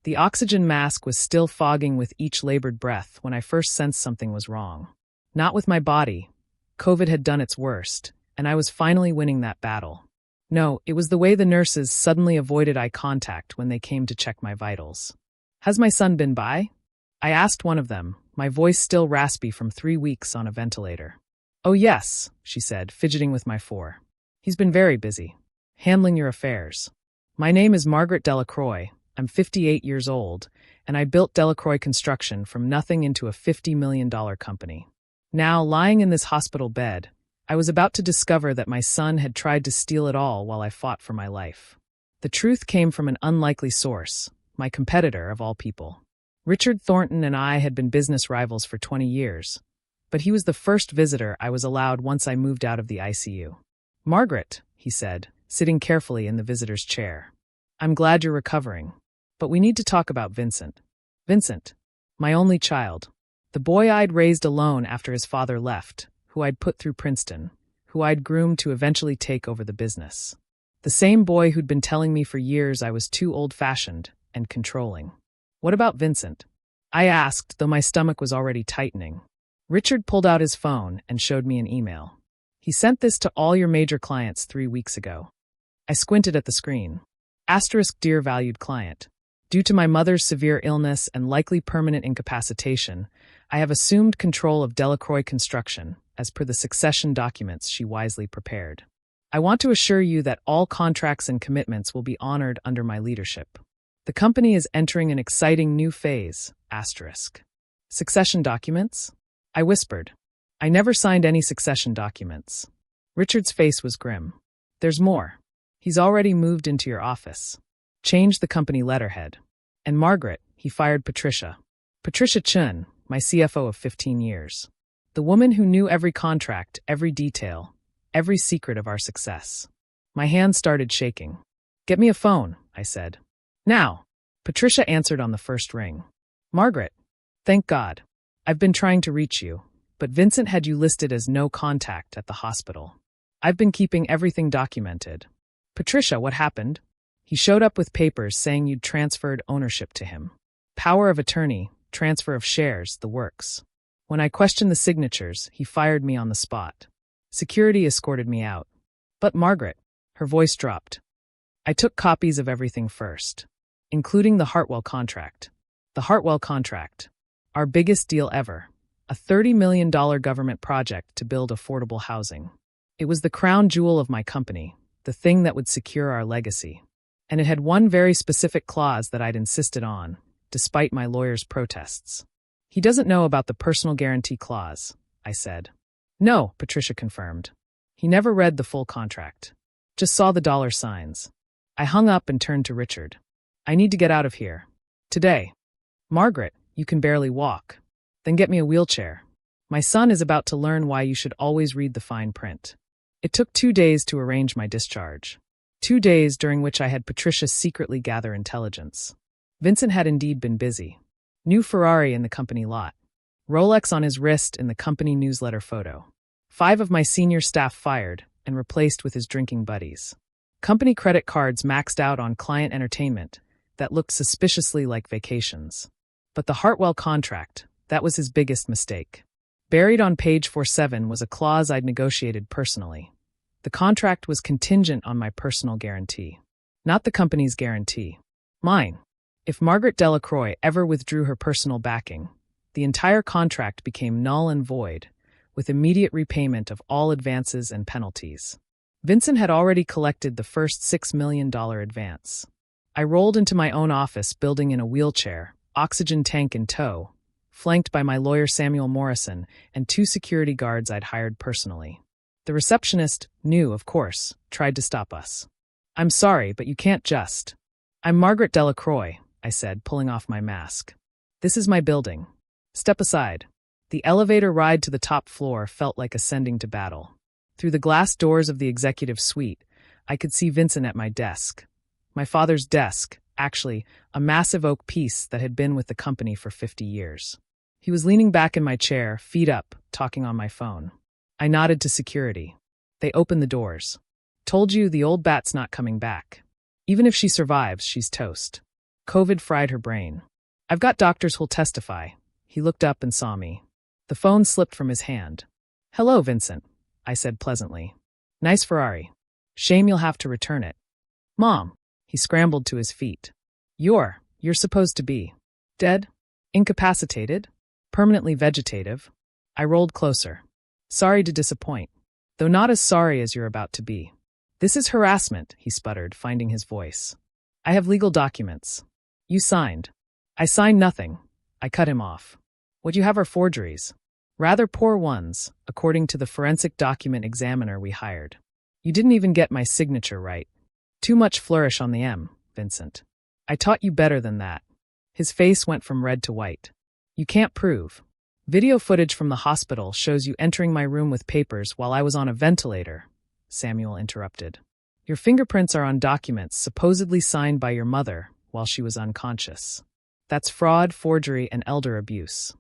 The oxygen mask was still fogging with each labored breath when I first sensed something was wrong. Not with my body. COVID had done its worst, and I was finally winning that battle. No, it was the way the nurses suddenly avoided eye contact when they came to check my vitals. "Has my son been by?" I asked one of them, my voice still raspy from 3 weeks on a ventilator. "Oh yes," she said, fidgeting with my 4. "He's been very busy. Handling your affairs." My name is Margaret Delacroix. I'm 58 years old, and I built Delacroix Construction from nothing into a $50 million company. Now, lying in this hospital bed, I was about to discover that my son had tried to steal it all while I fought for my life. The truth came from an unlikely source, my competitor of all people. Richard Thornton and I had been business rivals for 20 years, but he was the first visitor I was allowed once I moved out of the ICU. "Margaret," he said, sitting carefully in the visitor's chair. "I'm glad you're recovering, but we need to talk about Vincent." Vincent, my only child. The boy I'd raised alone after his father left, who I'd put through Princeton, who I'd groomed to eventually take over the business. The same boy who'd been telling me for years I was too old-fashioned and controlling. "What about Vincent?" I asked, though my stomach was already tightening. Richard pulled out his phone and showed me an email. "He sent this to all your major clients 3 weeks ago." I squinted at the screen. Asterisk, "Dear valued client. Due to my mother's severe illness and likely permanent incapacitation, I have assumed control of Delacroix Construction, as per the succession documents she wisely prepared. I want to assure you that all contracts and commitments will be honored under my leadership. The company is entering an exciting new phase, asterisk." "Succession documents?" I whispered. "I never signed any succession documents." Richard's face was grim. "There's more. He's already moved into your office. Changed the company letterhead. And Margaret, he fired Patricia. Patricia Chun, my CFO of 15 years. The woman who knew every contract, every detail, every secret of our success." My hand started shaking. "Get me a phone," I said. "Now." Patricia answered on the first ring. "Margaret, thank God. I've been trying to reach you, but Vincent had you listed as no contact at the hospital. I've been keeping everything documented." "Patricia, what happened?" "He showed up with papers saying you'd transferred ownership to him. Power of attorney, transfer of shares, the works. When I questioned the signatures, he fired me on the spot. Security escorted me out." "But Margaret," her voice dropped. "I took copies of everything first, including the Hartwell contract. The Hartwell contract. Our biggest deal ever. A $30 million government project to build affordable housing. It was the crown jewel of my company, the thing that would secure our legacy. And it had one very specific clause that I'd insisted on, despite my lawyer's protests." "He doesn't know about the personal guarantee clause," I said. "No," Patricia confirmed. "He never read the full contract. Just saw the dollar signs." I hung up and turned to Richard. "I need to get out of here. Today." "Margaret, you can barely walk. Then get me a wheelchair. My son is about to learn why you should always read the fine print." It took 2 days to arrange my discharge. 2 days during which I had Patricia secretly gather intelligence. Vincent had indeed been busy. New Ferrari in the company lot. Rolex on his wrist in the company newsletter photo. 5 of my senior staff fired and replaced with his drinking buddies. Company credit cards maxed out on client entertainment that looked suspiciously like vacations. But the Hartwell contract, that was his biggest mistake. Buried on page 47 was a clause I'd negotiated personally. The contract was contingent on my personal guarantee. Not the company's guarantee. Mine. If Margaret Delacroix ever withdrew her personal backing, the entire contract became null and void, with immediate repayment of all advances and penalties. Vincent had already collected the first $6 million advance. I rolled into my own office building in a wheelchair, oxygen tank in tow, flanked by my lawyer Samuel Morrison and 2 security guards I'd hired personally. The receptionist, new, of course, tried to stop us. "I'm sorry, but you can't just." "I'm Margaret Delacroix," I said, pulling off my mask. "This is my building. Step aside." The elevator ride to the top floor felt like ascending to battle. Through the glass doors of the executive suite, I could see Vincent at my desk. My father's desk, actually, a massive oak piece that had been with the company for 50 years. He was leaning back in my chair, feet up, talking on my phone. I nodded to security. They opened the doors. "Told you the old bat's not coming back. Even if she survives, she's toast." COVID fried her brain. I've got doctors who'll testify. He looked up and saw me. The phone slipped from his hand. Hello, Vincent, I said pleasantly. Nice Ferrari. Shame you'll have to return it. Mom. He scrambled to his feet. You're supposed to be dead? Incapacitated? Permanently vegetative? I rolled closer. Sorry to disappoint. Though not as sorry as you're about to be. This is harassment, he sputtered, finding his voice. I have legal documents. You signed. I signed nothing. I cut him off. What you have are forgeries. Rather poor ones, according to the forensic document examiner we hired. You didn't even get my signature right. Too much flourish on the M, Vincent. I taught you better than that. His face went from red to white. You can't prove. Video footage from the hospital shows you entering my room with papers while I was on a ventilator, Samuel interrupted. Your fingerprints are on documents supposedly signed by your mother while she was unconscious. That's fraud, forgery, and elder abuse.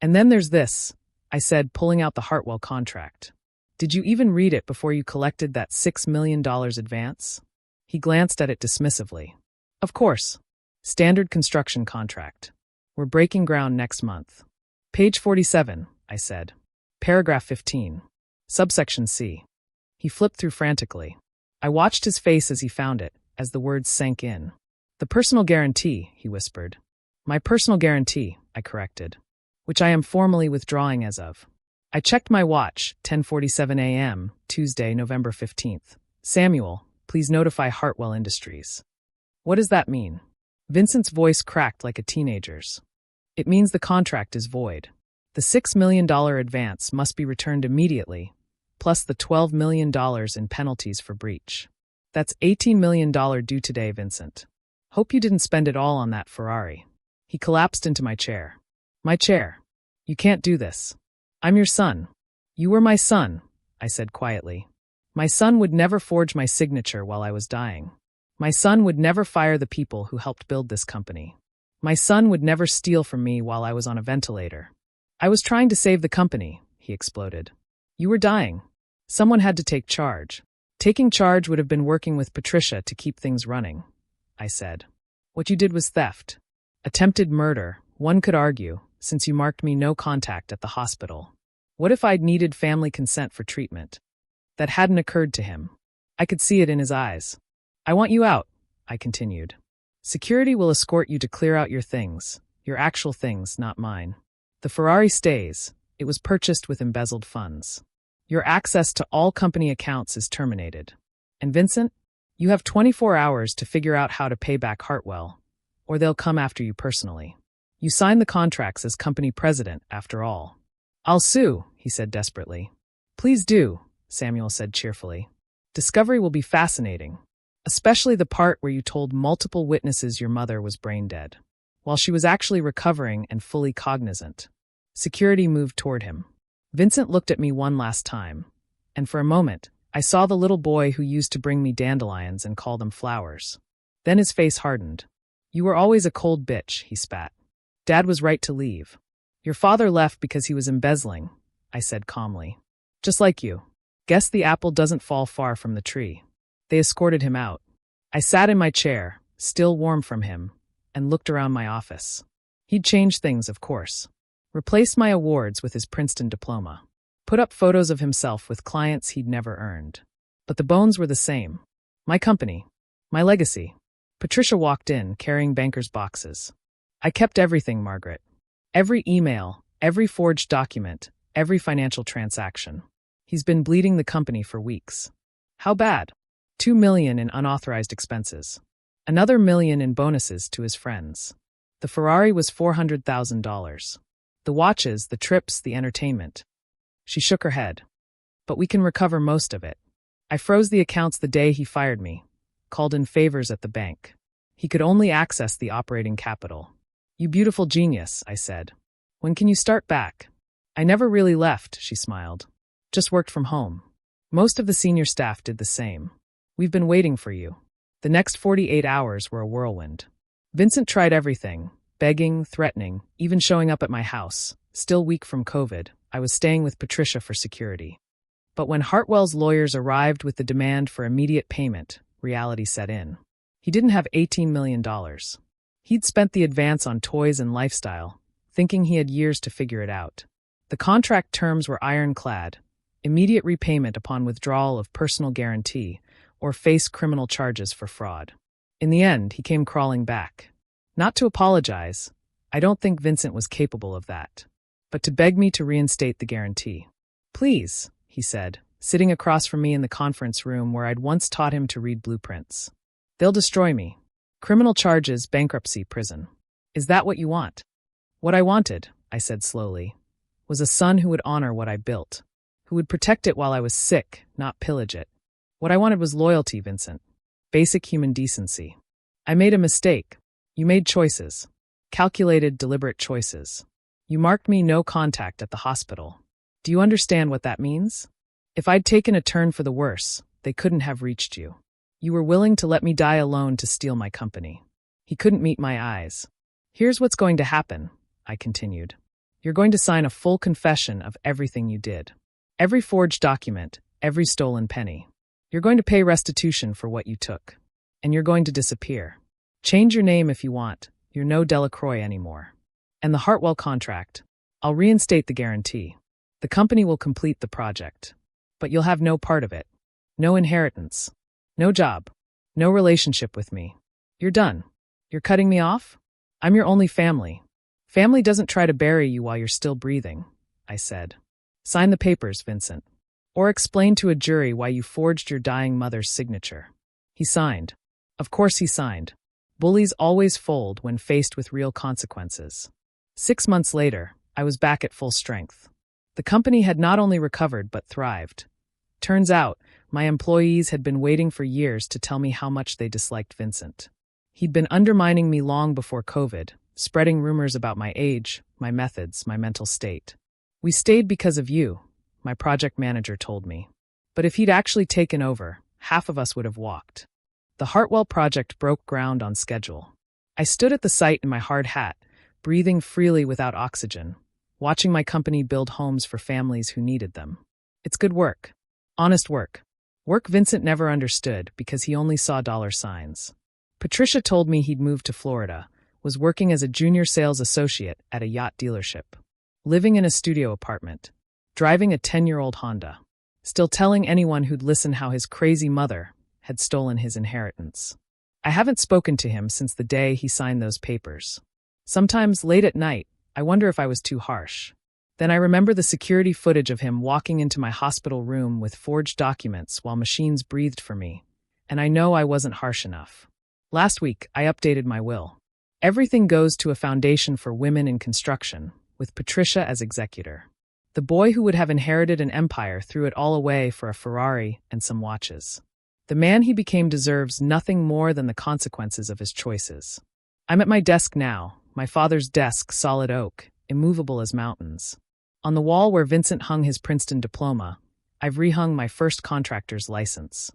And then there's this, I said, pulling out the Hartwell contract. Did you even read it before you collected that $6 million advance? He glanced at it dismissively. Of course. Standard construction contract. We're breaking ground next month. Page 47, I said. Paragraph 15. Subsection C. He flipped through frantically. I watched his face as he found it, as the words sank in. The personal guarantee, he whispered. My personal guarantee, I corrected. Which I am formally withdrawing as of. I checked my watch, 10:47 a.m., Tuesday, November 15th. Samuel, please notify Hartwell Industries. What does that mean? Vincent's voice cracked like a teenager's. It means the contract is void. The $6 million advance must be returned immediately, plus the $12 million in penalties for breach. That's $18 million due today, Vincent. Hope you didn't spend it all on that Ferrari. He collapsed into my chair. My chair. You can't do this. I'm your son. You were my son, I said quietly. My son would never forge my signature while I was dying. My son would never fire the people who helped build this company. My son would never steal from me while I was on a ventilator. I was trying to save the company, he exploded. You were dying. Someone had to take charge. Taking charge would have been working with Patricia to keep things running, I said. What you did was theft. Attempted murder, one could argue, since you marked me no contact at the hospital. What if I'd needed family consent for treatment? That hadn't occurred to him. I could see it in his eyes. I want you out, I continued. Security will escort you to clear out your things, your actual things, not mine. The Ferrari stays. It was purchased with embezzled funds. Your access to all company accounts is terminated. And Vincent, you have 24 hours to figure out how to pay back Hartwell, or they'll come after you personally. You signed the contracts as company president, after all. I'll sue, he said desperately. Please do, Samuel said cheerfully. Discovery will be fascinating. Especially the part where you told multiple witnesses your mother was brain dead, while she was actually recovering and fully cognizant. Security moved toward him. Vincent looked at me one last time, and for a moment, I saw the little boy who used to bring me dandelions and call them flowers. Then his face hardened. You were always a cold bitch, he spat. Dad was right to leave. Your father left because he was embezzling, I said calmly. Just like you. Guess the apple doesn't fall far from the tree. They escorted him out. I sat in my chair, still warm from him, and looked around my office. He'd changed things, of course. Replaced my awards with his Princeton diploma. Put up photos of himself with clients he'd never earned. But the bones were the same. My company. My legacy. Patricia walked in, carrying banker's boxes. I kept everything, Margaret. Every email, every forged document, every financial transaction. He's been bleeding the company for weeks. How bad? $2 million in unauthorized expenses. Another $1 million in bonuses to his friends. The Ferrari was $400,000. The watches, the trips, the entertainment. She shook her head. But we can recover most of it. I froze the accounts the day he fired me. Called in favors at the bank. He could only access the operating capital. You beautiful genius, I said. When can you start back? I never really left, she smiled. Just worked from home. Most of the senior staff did the same. We've been waiting for you. The next 48 hours were a whirlwind. Vincent tried everything, begging, threatening, even showing up at my house. Still weak from COVID, I was staying with Patricia for security. But when Hartwell's lawyers arrived with the demand for immediate payment, reality set in. He didn't have $18 million. He'd spent the advance on toys and lifestyle, thinking he had years to figure it out. The contract terms were ironclad: immediate repayment upon withdrawal of personal guarantee, or face criminal charges for fraud. In the end, he came crawling back. Not to apologize, I don't think Vincent was capable of that, but to beg me to reinstate the guarantee. "Please," he said, sitting across from me in the conference room where I'd once taught him to read blueprints. "They'll destroy me. Criminal charges, bankruptcy, prison. Is that what you want?" "What I wanted," I said slowly, "was a son who would honor what I built, who would protect it while I was sick, not pillage it. What I wanted was loyalty, Vincent. Basic human decency. I made a mistake. You made choices. Calculated, deliberate choices. You marked me no contact at the hospital. Do you understand what that means? If I'd taken a turn for the worse, they couldn't have reached you. You were willing to let me die alone to steal my company." He couldn't meet my eyes. "Here's what's going to happen," I continued. "You're going to sign a full confession of everything you did. Every forged document, every stolen penny. You're going to pay restitution for what you took. And you're going to disappear. Change your name if you want. You're no Delacroix anymore. And the Hartwell contract. I'll reinstate the guarantee. The company will complete the project. But you'll have no part of it. No inheritance. No job. No relationship with me. You're done. You're cutting me off? I'm your only family. Family doesn't try to bury you while you're still breathing," I said. "Sign the papers, Vincent. Or explain to a jury why you forged your dying mother's signature." He signed. Of course he signed. Bullies always fold when faced with real consequences. 6 months later, I was back at full strength. The company had not only recovered but thrived. Turns out, my employees had been waiting for years to tell me how much they disliked Vincent. He'd been undermining me long before COVID, spreading rumors about my age, my methods, my mental state. "We stayed because of you," my project manager told me. But if he'd actually taken over, half of us would have walked. The Hartwell project broke ground on schedule. I stood at the site in my hard hat, breathing freely without oxygen, watching my company build homes for families who needed them. It's good work. Honest work. Work Vincent never understood because he only saw dollar signs. Patricia told me he'd moved to Florida, was working as a junior sales associate at a yacht dealership, living in a studio apartment, driving a 10-year-old Honda, still telling anyone who'd listen how his crazy mother had stolen his inheritance. I haven't spoken to him since the day he signed those papers. Sometimes, late at night, I wonder if I was too harsh. Then I remember the security footage of him walking into my hospital room with forged documents while machines breathed for me, and I know I wasn't harsh enough. Last week, I updated my will. Everything goes to a foundation for women in construction, with Patricia as executor. The boy who would have inherited an empire threw it all away for a Ferrari and some watches. The man he became deserves nothing more than the consequences of his choices. I'm at my desk now, my father's desk, solid oak, immovable as mountains. On the wall where Vincent hung his Princeton diploma, I've rehung my first contractor's license.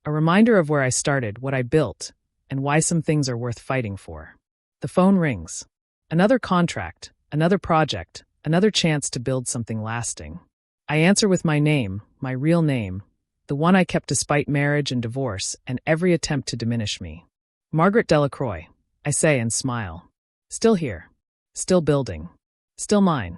A reminder of where I started, what I built, and why some things are worth fighting for. The phone rings. Another contract, another project, another chance to build something lasting. I answer with my name, my real name, the one I kept despite marriage and divorce and every attempt to diminish me. Margaret Delacroix, I say and smile. Still here. Still building. Still mine.